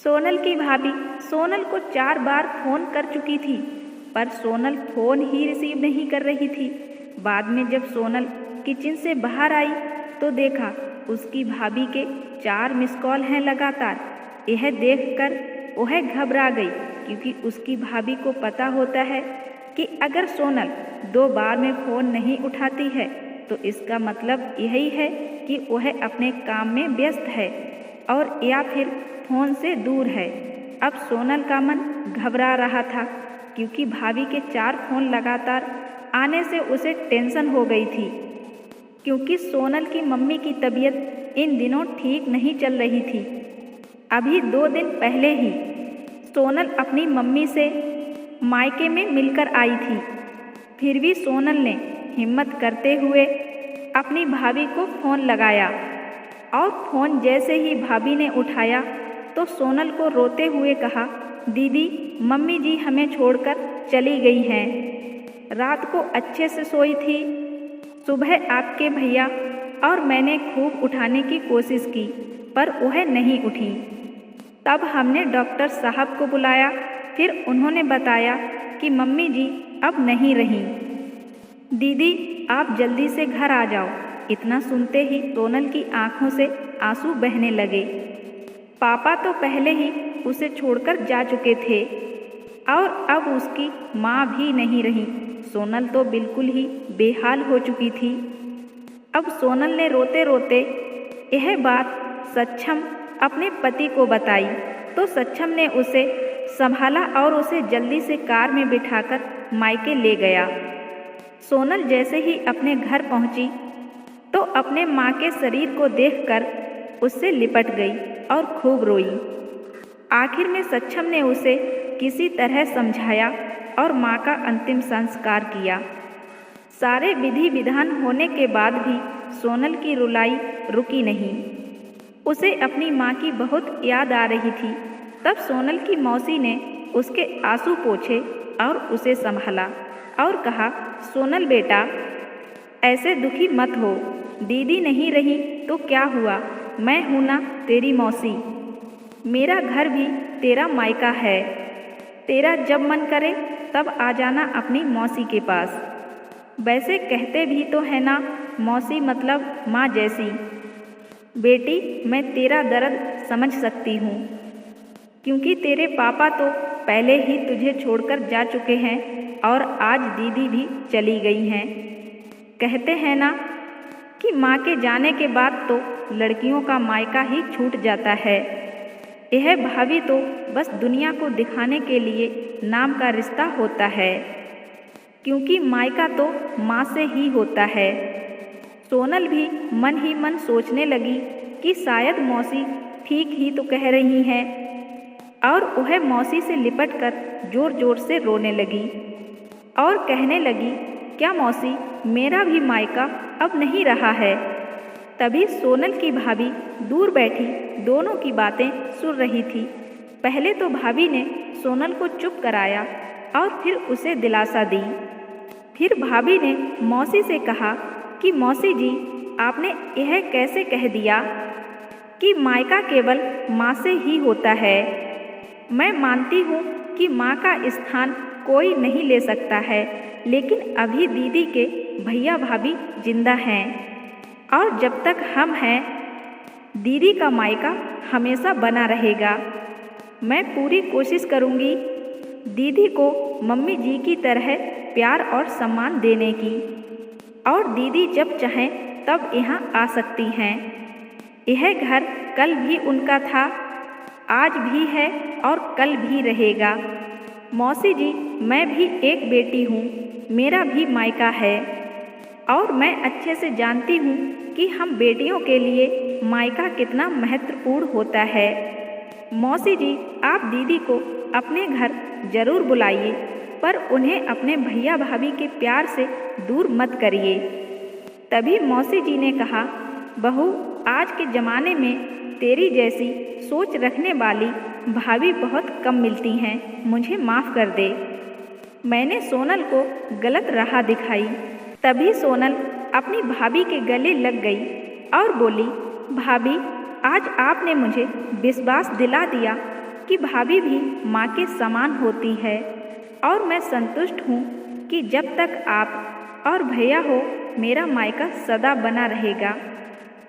सोनल की भाभी सोनल को 4 बार फोन कर चुकी थी, पर सोनल फोन ही रिसीव नहीं कर रही थी। बाद में जब सोनल किचन से बाहर आई तो देखा उसकी भाभी के 4 मिस कॉल हैं लगातार। यह देखकर वह घबरा गई, क्योंकि उसकी भाभी को पता होता है कि अगर सोनल 2 बार में फ़ोन नहीं उठाती है तो इसका मतलब यही है कि वह अपने काम में व्यस्त है और या फिर फ़ोन से दूर है। अब सोनल का मन घबरा रहा था, क्योंकि भाभी के 4 फ़ोन लगातार आने से उसे टेंशन हो गई थी, क्योंकि सोनल की मम्मी की तबीयत इन दिनों ठीक नहीं चल रही थी। अभी 2 दिन पहले ही सोनल अपनी मम्मी से मायके में मिलकर आई थी। फिर भी सोनल ने हिम्मत करते हुए अपनी भाभी को फ़ोन लगाया, और फ़ोन जैसे ही भाभी ने उठाया तो सोनल को रोते हुए कहा, दीदी मम्मी जी हमें छोड़कर चली गई हैं। रात को अच्छे से सोई थी। सुबह आपके भैया और मैंने खूब उठाने की कोशिश की, पर वह नहीं उठी। तब हमने डॉक्टर साहब को बुलाया। फिर उन्होंने बताया कि मम्मी जी अब नहीं रहीं। दीदी आप जल्दी से घर आ जाओ। इतना सुनते ही सोनल की आंखों से आंसू बहने लगे। पापा तो पहले ही उसे छोड़कर जा चुके थे और अब उसकी माँ भी नहीं रही। सोनल तो बिल्कुल ही बेहाल हो चुकी थी। अब सोनल ने रोते रोते यह बात सक्षम अपने पति को बताई, तो सक्षम ने उसे संभाला और उसे जल्दी से कार में बिठाकर मायके ले गया। सोनल जैसे ही अपने घर पहुंची तो अपने माँ के शरीर को देखकर उससे लिपट गई और खूब रोई। आखिर में सक्षम ने उसे किसी तरह समझाया और माँ का अंतिम संस्कार किया। सारे विधि विधान होने के बाद भी सोनल की रुलाई रुकी नहीं। उसे अपनी माँ की बहुत याद आ रही थी। तब सोनल की मौसी ने उसके आंसू पोंछे और उसे संभाला और कहा, सोनल बेटा ऐसे दुखी मत हो। दीदी नहीं रही तो क्या हुआ, मैं हूँ ना तेरी मौसी। मेरा घर भी तेरा मायका है। तेरा जब मन करे तब आ जाना अपनी मौसी के पास। वैसे कहते भी तो है ना, मौसी मतलब माँ जैसी। बेटी मैं तेरा दर्द समझ सकती हूँ, क्योंकि तेरे पापा तो पहले ही तुझे छोड़कर जा चुके हैं और आज दीदी भी चली गई हैं। कहते हैं ना कि माँ के जाने के बाद तो लड़कियों का मायका ही छूट जाता है। यह भाभी तो बस दुनिया को दिखाने के लिए नाम का रिश्ता होता है, क्योंकि मायका तो माँ से ही होता है। सोनल भी मन ही मन सोचने लगी कि शायद मौसी ठीक ही तो कह रही हैं, और वह मौसी से लिपटकर जोर जोर से रोने लगी और कहने लगी, क्या मौसी मेरा भी मायका अब नहीं रहा है। तभी सोनल की भाभी दूर बैठी दोनों की बातें सुन रही थी। पहले तो भाभी ने सोनल को चुप कराया और फिर उसे दिलासा दी। फिर भाभी ने मौसी से कहा कि मौसी जी आपने यह कैसे कह दिया कि मायका केवल माँ से ही होता है। मैं मानती हूँ कि माँ का स्थान कोई नहीं ले सकता है, लेकिन अभी दीदी के भैया भाभी जिंदा हैं और जब तक हम हैं दीदी का मायका हमेशा बना रहेगा। मैं पूरी कोशिश करूँगी दीदी को मम्मी जी की तरह प्यार और सम्मान देने की, और दीदी जब चाहें तब यहाँ आ सकती हैं। यह घर कल भी उनका था, आज भी है और कल भी रहेगा। मौसी जी मैं भी एक बेटी हूँ, मेरा भी मायका है, और मैं अच्छे से जानती हूँ कि हम बेटियों के लिए मायका कितना महत्वपूर्ण होता है। मौसी जी आप दीदी को अपने घर जरूर बुलाइए, पर उन्हें अपने भैया भाभी के प्यार से दूर मत करिए। तभी मौसी जी ने कहा, बहू आज के ज़माने में तेरी जैसी सोच रखने वाली भाभी बहुत कम मिलती हैं, मुझे माफ़ कर दे। मैंने सोनल को गलत राह दिखाई। तभी सोनल अपनी भाभी के गले लग गई और बोली, भाभी आज आपने मुझे विश्वास दिला दिया कि भाभी भी माँ के समान होती है और मैं संतुष्ट हूँ कि जब तक आप और भैया हो मेरा मायका सदा बना रहेगा।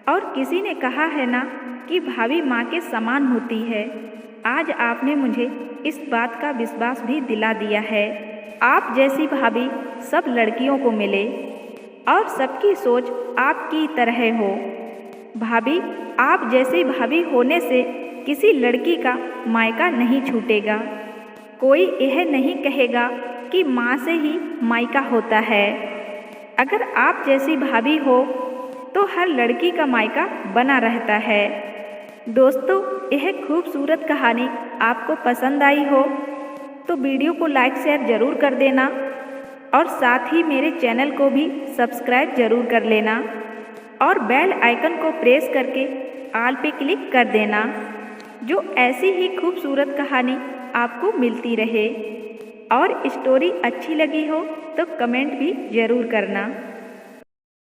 और किसी ने कहा है ना कि भाभी माँ के समान होती है। आज आपने मुझे इस बात का विश्वास भी दिला दिया है। आप जैसी भाभी सब लड़कियों को मिले और सबकी सोच आपकी तरह हो। भाभी, आप जैसी भाभी होने से किसी लड़की का मायका नहीं छूटेगा। कोई यह नहीं कहेगा कि माँ से ही मायका होता है। अगर आप जैसी भाभी हो तो हर लड़की का मायका बना रहता है। दोस्तों, यह खूबसूरत कहानी आपको पसंद आई हो तो वीडियो को लाइक शेयर ज़रूर कर देना और साथ ही मेरे चैनल को भी सब्सक्राइब ज़रूर कर लेना और बेल आइकन को प्रेस करके ऑल पे क्लिक कर देना, जो ऐसी ही खूबसूरत कहानी आपको मिलती रहे। और स्टोरी अच्छी लगी हो तो कमेंट भी ज़रूर करना।